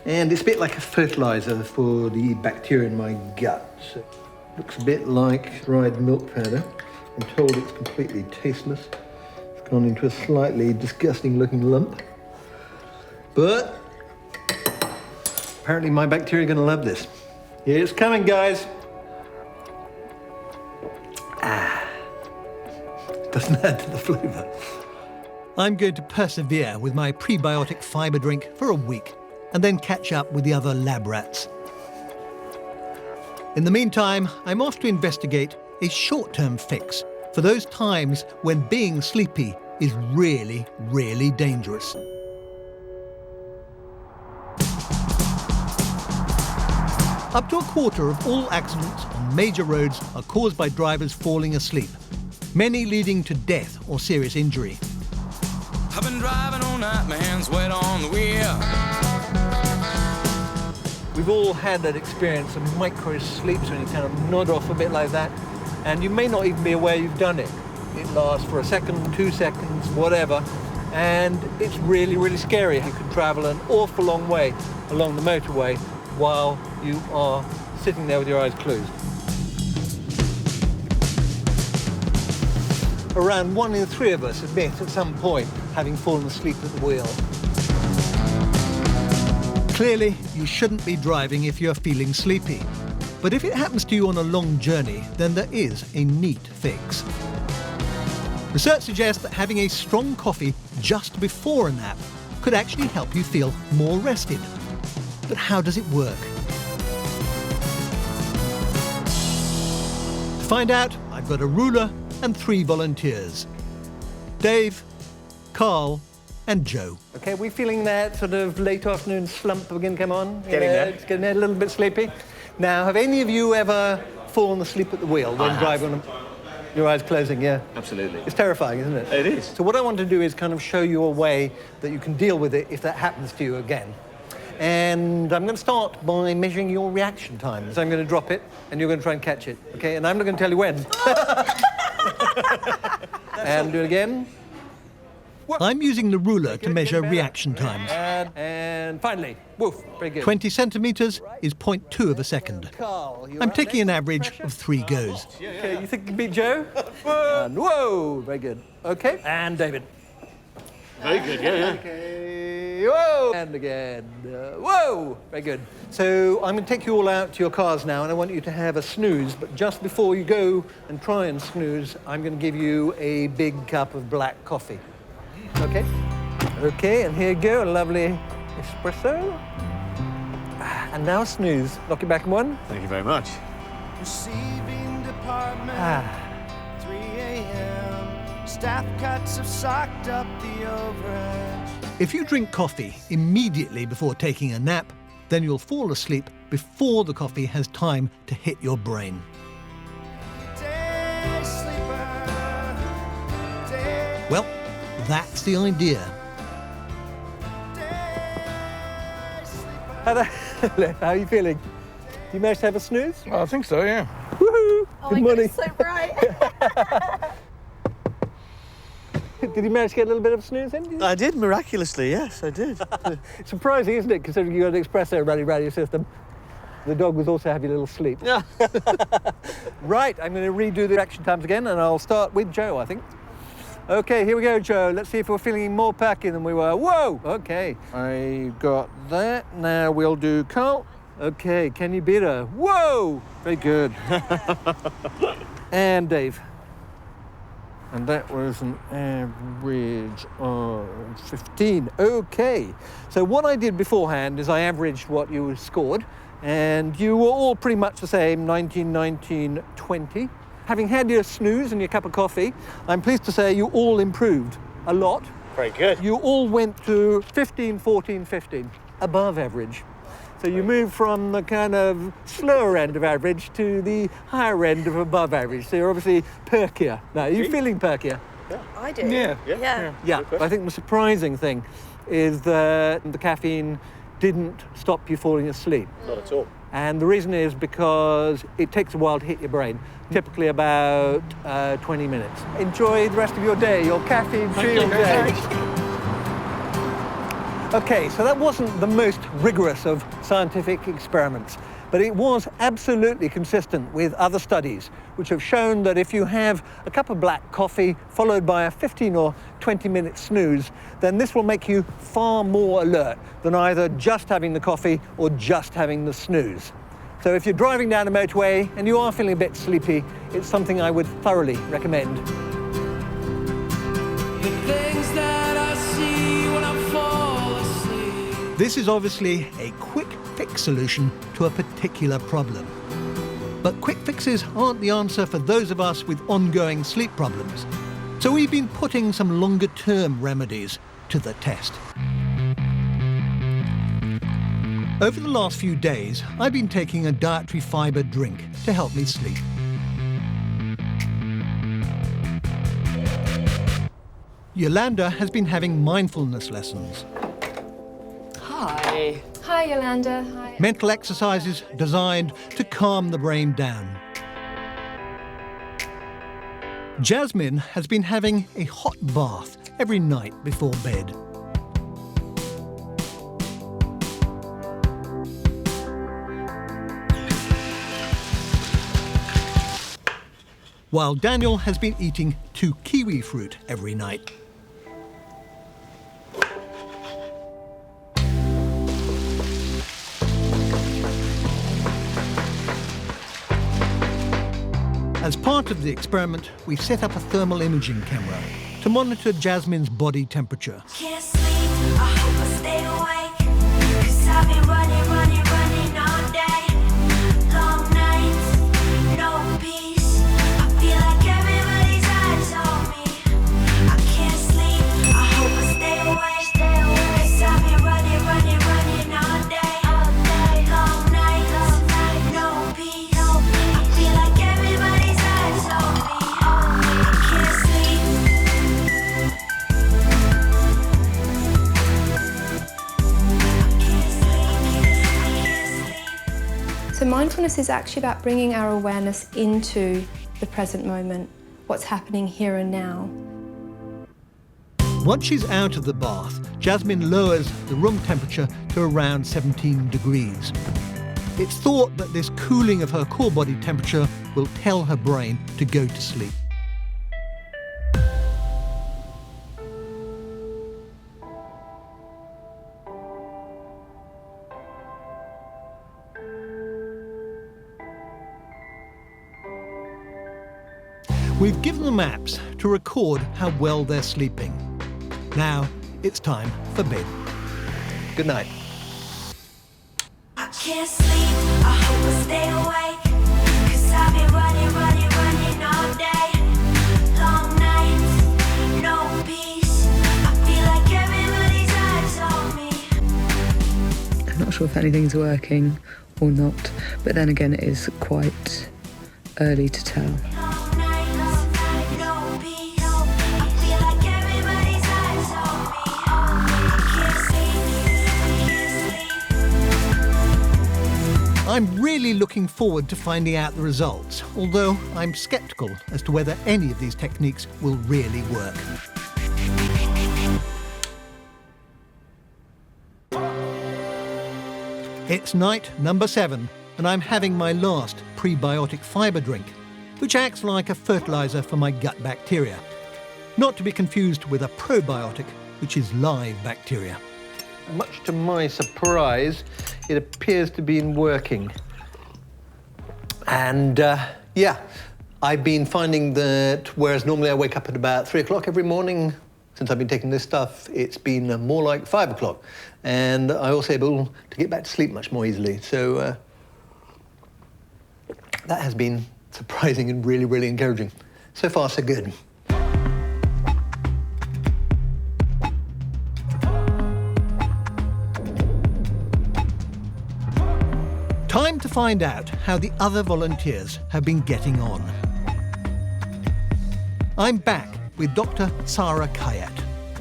and it's a bit like a fertilizer for the bacteria in my gut. So it looks a bit like dried milk powder. I'm told it's completely tasteless. It's gone into a slightly disgusting looking lump. But apparently my bacteria are going to love this. Here it's coming, guys. Doesn't add to the flavour. I'm going to persevere with my prebiotic fibre drink for a week and then catch up with the other lab rats. In the meantime, I'm off to investigate a short-term fix for those times when being sleepy is really, really dangerous. Up to a quarter of all accidents on major roads are caused by drivers falling asleep, many leading to death or serious injury. I've been driving all night, my hands wet on the wheel. We've all had that experience of micro sleeps when you kind of nod off a bit like that, and you may not even be aware you've done it. It lasts for a second, 2 seconds, whatever, and it's really, really scary. You can travel an awful long way along the motorway while you are sitting there with your eyes closed. Around 1 in 3 of us admit at some point having fallen asleep at the wheel. Clearly, you shouldn't be driving if you're feeling sleepy. But if it happens to you on a long journey, then there is a neat fix. Research suggests that having a strong coffee just before a nap could actually help you feel more rested. But how does it work? To find out, I've got a ruler and 3 volunteers. Dave, Carl, and Joe. Okay, we feeling that sort of late afternoon slump begin to come on? Getting there. It's getting a little bit sleepy. Now, have any of you ever fallen asleep at the wheel when driving on your eyes closing? Yeah. Absolutely. It's terrifying, isn't it? It is. So what I want to do is kind of show you a way that you can deal with it if that happens to you again. And I'm going to start by measuring your reaction time. So I'm going to drop it, and you're going to try and catch it, okay? And I'm not going to tell you when. And do it again. I'm using the ruler to measure reaction times. And finally, woof, very good. 20 centimetres is 0.2 of a second. I'm taking an average of 3 goes. Okay, you think you can beat Joe? And whoa, very good. Okay, and David. Very good, yeah. Okay, whoa, and again, whoa, very good. So I'm going to take you all out to your cars now, and I want you to have a snooze, but just before you go and try and snooze, I'm going to give you a big cup of black coffee. Okay? Okay, and here you go, a lovely espresso. And now snooze. Knock it back in 1. Thank you very much. Receiving department, 3 a.m. Staff cuts have socked up the overhead. If you drink coffee immediately before taking a nap, then you'll fall asleep before the coffee has time to hit your brain. Day sleeper, day Well, that's the idea. How are you feeling? You managed to have a snooze? I think so, yeah. Woohoo! Oh Good my morning. God, it's so bright. Did you manage to get a little bit of snooze in? I did, miraculously, yes, I did. Surprising, isn't it, considering you got an espresso running around your system? The dog was also having a little sleep. Yeah. Right, I'm going to redo the reaction times again, and I'll start with Joe, I think. Okay, here we go, Joe. Let's see if we're feeling more perky than we were. Whoa! Okay, I got that. Now we'll do Carl. Okay, can you beat her? Whoa! Very good. And Dave. And that was an average of 15. Okay. So what I did beforehand is I averaged what you scored, and you were all pretty much the same, 19, 19, 20. Having had your snooze and your cup of coffee, I'm pleased to say you all improved a lot. Very good. You all went to 15, 14, 15, above average. So you moved from the kind of slower end of average to the higher end of above average. So you're obviously perkier. Now, are you feeling perkier? Yeah. I do. Yeah. I think the surprising thing is that the caffeine didn't stop you falling asleep. Not at all. And the reason is because it takes a while to hit your brain, typically about 20 minutes. Enjoy the rest of your day, your caffeine-free day. Okay, so that wasn't the most rigorous of scientific experiments, but it was absolutely consistent with other studies, which have shown that if you have a cup of black coffee followed by a 15 or 20-minute snooze, then this will make you far more alert than either just having the coffee or just having the snooze. So if you're driving down a motorway and you are feeling a bit sleepy, it's something I would thoroughly recommend. This is obviously a quick fix solution to a particular problem. But quick fixes aren't the answer for those of us with ongoing sleep problems. So we've been putting some longer-term remedies to the test. Over the last few days, I've been taking a dietary fibre drink to help me sleep. Yolanda has been having mindfulness lessons. Hi. Hi, Yolanda. Hi. Mental exercises designed to calm the brain down. Jasmine has been having a hot bath every night before bed. While Daniel has been eating 2 kiwi fruit every night. As part of the experiment, we set up a thermal imaging camera to monitor Jasmine's body temperature. Can't sleep, I hope I stay awake, 'cause I've been running all day. Long nights, no peace, I feel like everybody's eyes on me. I can't sleep, I hope I stay awake, 'cause I've been running all day. Long nights, no peace, I feel like everybody's eyes on me. I can't sleep. So mindfulness is actually about bringing our awareness into the present moment, what's happening here and now. Once she's out of the bath, Jasmine lowers the room temperature to around 17 degrees. It's thought that this cooling of her core body temperature will tell her brain to go to sleep. We've given them apps to record how well they're sleeping. Now it's time for bed. Good night. I can't sleep, I hope I stay awake, 'cause I've been running all day. Long nights, no peace, I feel like everybody's eyes on me. I'm not sure if anything's working or not, but then again it is quite early to tell. I'm really looking forward to finding out the results, although I'm sceptical as to whether any of these techniques will really work. It's night number 7, and I'm having my last prebiotic fibre drink, which acts like a fertiliser for my gut bacteria. not to be confused with a probiotic, which is live bacteria. Much to my surprise, it appears to be working. And yeah, I've been finding that whereas normally I wake up at about 3 o'clock every morning, since I've been taking this stuff, it's been more like 5 o'clock. And I also able to get back to sleep much more easily. So that has been surprising and really, really encouraging. So far, so good. Time to find out how the other volunteers have been getting on. I'm back with Dr. Sarah Kayat.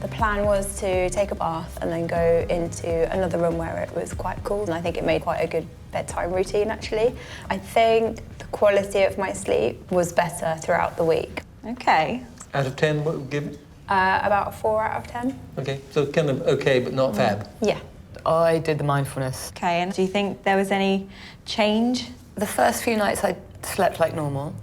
The plan was to take a bath and then go into another room where it was quite cool, and I think it made quite a good bedtime routine, actually. I think the quality of my sleep was better throughout the week. Okay. Out of 10, what would you give it? About a 4 out of 10. Okay, so kind of okay, but not fab. Yeah. I did the mindfulness. Okay, and do you think there was any change? The first few nights I slept like normal,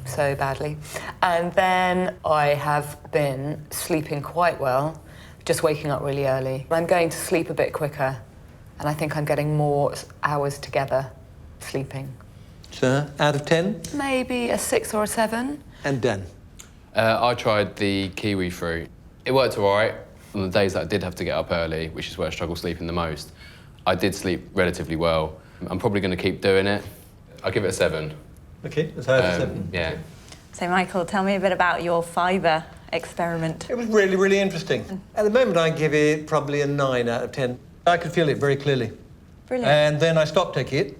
so badly. And then I have been sleeping quite well, just waking up really early. I'm going to sleep a bit quicker, and I think I'm getting more hours together sleeping. So, out of 10? Maybe a 6 or a 7. And Dan? I tried the kiwi fruit. It worked all right. On the days that I did have to get up early, which is where I struggle sleeping the most, I did sleep relatively well. I'm probably going to keep doing it. I'll give it a 7. Okay, that's high as a 7. Yeah. So, Michael, tell me a bit about your fibre experiment. It was really, really interesting. At the moment, I give it probably a 9 out of 10. I could feel it very clearly. Brilliant. And then I stopped taking it,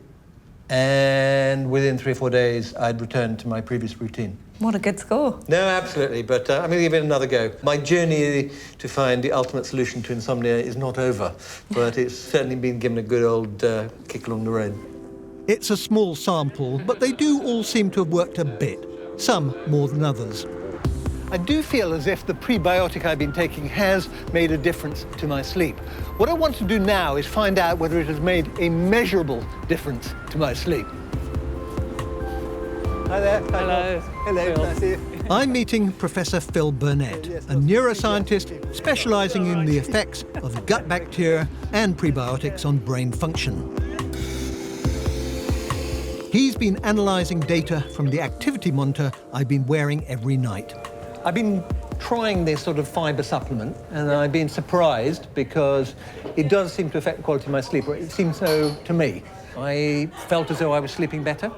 and within 3 or 4 days, I'd returned to my previous routine. What a good score. No, absolutely, but I'm going to give it another go. My journey to find the ultimate solution to insomnia is not over, but it's certainly been given a good old kick along the road. It's a small sample, but they do all seem to have worked a bit, some more than others. I do feel as if the prebiotic I've been taking has made a difference to my sleep. What I want to do now is find out whether it has made a measurable difference to my sleep. Hi there. Hello. Hello, nice to see you. I'm meeting Professor Phil Burnett, a neuroscientist specialising in the effects of gut bacteria and prebiotics on brain function. He's been analysing data from the activity monitor I've been wearing every night. I've been trying this sort of fibre supplement, and I've been surprised because it does seem to affect the quality of my sleep, or it seems so to me. I felt as though I was sleeping better,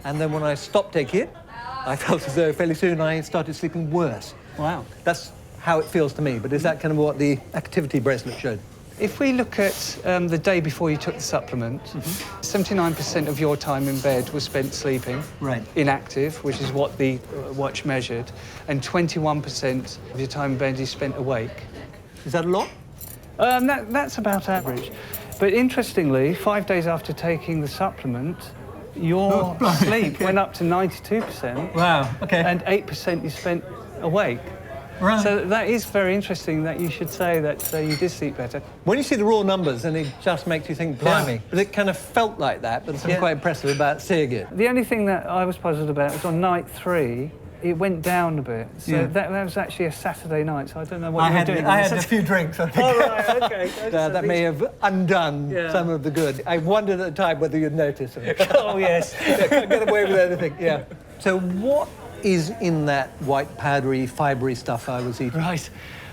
and then when I stopped taking it, I felt as though fairly soon I started sleeping worse. Wow. That's how it feels to me, but is that kind of what the activity bracelet showed? If we look at the day before you took the supplement, 79% of your time in bed was spent sleeping, inactive, which is what the watch measured, and 21% of your time in bed is spent awake. Is that a lot? That's about average. But interestingly, 5 days after taking the supplement, your sleep went up to 92%. Wow, okay. And 8% you spent awake. Right. So that is very interesting that you should say that you did sleep better. When you see the raw numbers, and it just makes you think, blimey. But it kind of felt like that, but I'm quite impressive about seeing it. The only thing that I was puzzled about was on night 3, it went down a bit. So that was actually a Saturday night, so I don't know what you were doing. I had a few drinks, I think. Oh, right, OK. That may have undone some of the good. I wondered at the time whether you'd notice. Oh, yes. Can't get away with anything, yeah. So what is in that white, powdery, fibrous stuff I was eating? Right.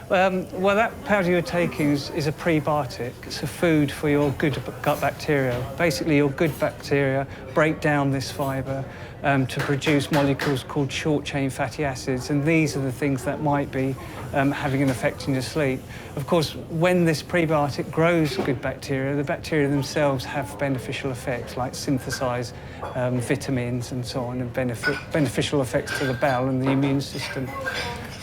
Well, that powder you're taking is a prebiotic. It's a food for your good gut bacteria. Basically, your good bacteria break down this fibre to produce molecules called short-chain fatty acids, and these are the things that might be having an effect in your sleep. Of course, when this prebiotic grows good bacteria, the bacteria themselves have beneficial effects, like synthesize vitamins and so on, and beneficial effects to the bowel and the immune system.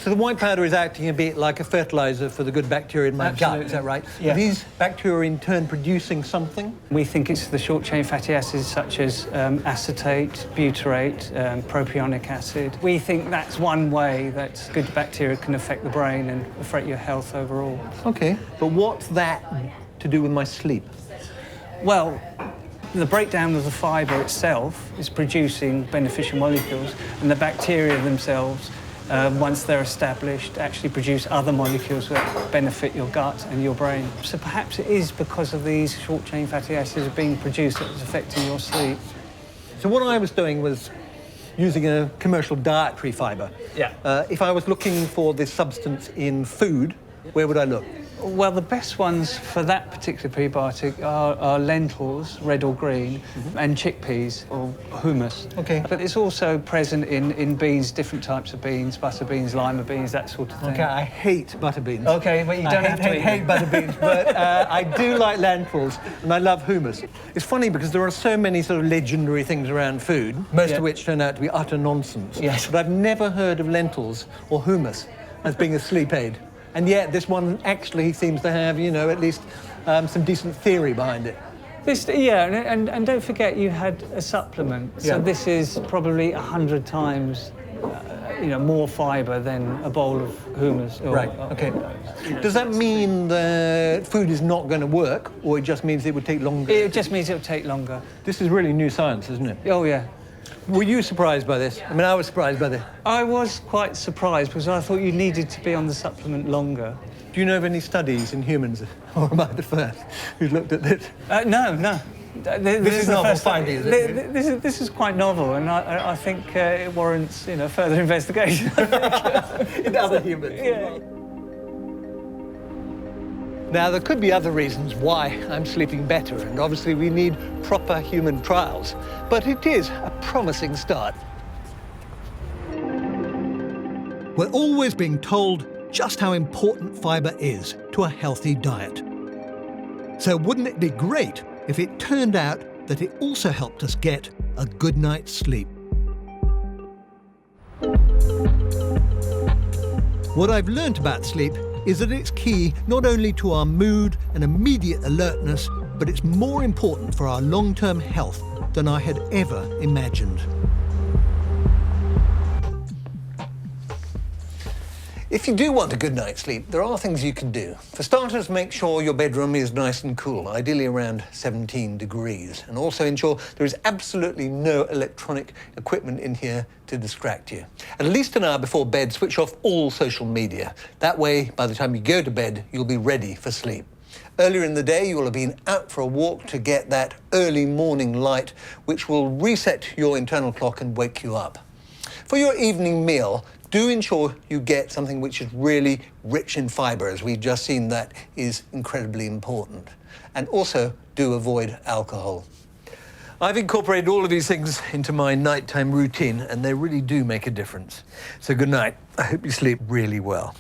So the white powder is acting a bit like a fertiliser for the good bacteria in my gut, is that right? Yeah. Are these bacteria in turn producing something? We think it's the short-chain fatty acids such as acetate, butyrate, propionic acid. We think that's one way that good bacteria can affect the brain and affect your health overall. OK, but what's that to do with my sleep? Well, the breakdown of the fibre itself is producing beneficial molecules, and the bacteria themselves once they're established, actually produce other molecules that benefit your gut and your brain. So perhaps it is because of these short-chain fatty acids being produced that it's affecting your sleep. So what I was doing was using a commercial dietary fibre. Yeah. If I was looking for this substance in food, where would I look? Well, the best ones for that particular prebiotic are lentils, red or green, and chickpeas or hummus. Okay. But it's also present in beans, different types of beans, butter beans, lima beans, that sort of thing. Okay, I hate butter beans. Okay, but you don't have to eat hate butter beans, but I do like lentils, and I love hummus. It's funny because there are so many sort of legendary things around food, most of which turn out to be utter nonsense. Yes. But I've never heard of lentils or hummus as being a sleep aid. And yet this one actually seems to have, you know, at least some decent theory behind it. And don't forget you had a supplement. So this is probably 100 times, more fibre than a bowl of hummus. Right, okay. Does that mean that food is not going to work, or it just means it would take longer? It just means it would take longer. This is really new science, isn't it? Oh, yeah. Were you surprised by this? I mean, I was surprised by this. I was quite surprised because I thought you needed to be on the supplement longer. Do you know of any studies in humans, or am I the first who's looked at this? No. This is novel finding, is it? This is quite novel, and I think it warrants, further investigation. In other humans. Yeah. Now, there could be other reasons why I'm sleeping better, and obviously we need proper human trials, but it is a promising start. We're always being told just how important fibre is to a healthy diet. So wouldn't it be great if it turned out that it also helped us get a good night's sleep? What I've learnt about sleep is that it's key not only to our mood and immediate alertness, but it's more important for our long-term health than I had ever imagined. If you do want a good night's sleep, there are things you can do. For starters, make sure your bedroom is nice and cool, ideally around 17 degrees. And also ensure there is absolutely no electronic equipment in here to distract you. At least an hour before bed, switch off all social media. That way, by the time you go to bed, you'll be ready for sleep. Earlier in the day, you will have been out for a walk to get that early morning light, which will reset your internal clock and wake you up. For your evening meal, do ensure you get something which is really rich in fibre, as we've just seen that is incredibly important. And also, do avoid alcohol. I've incorporated all of these things into my nighttime routine, and they really do make a difference. So good night. I hope you sleep really well.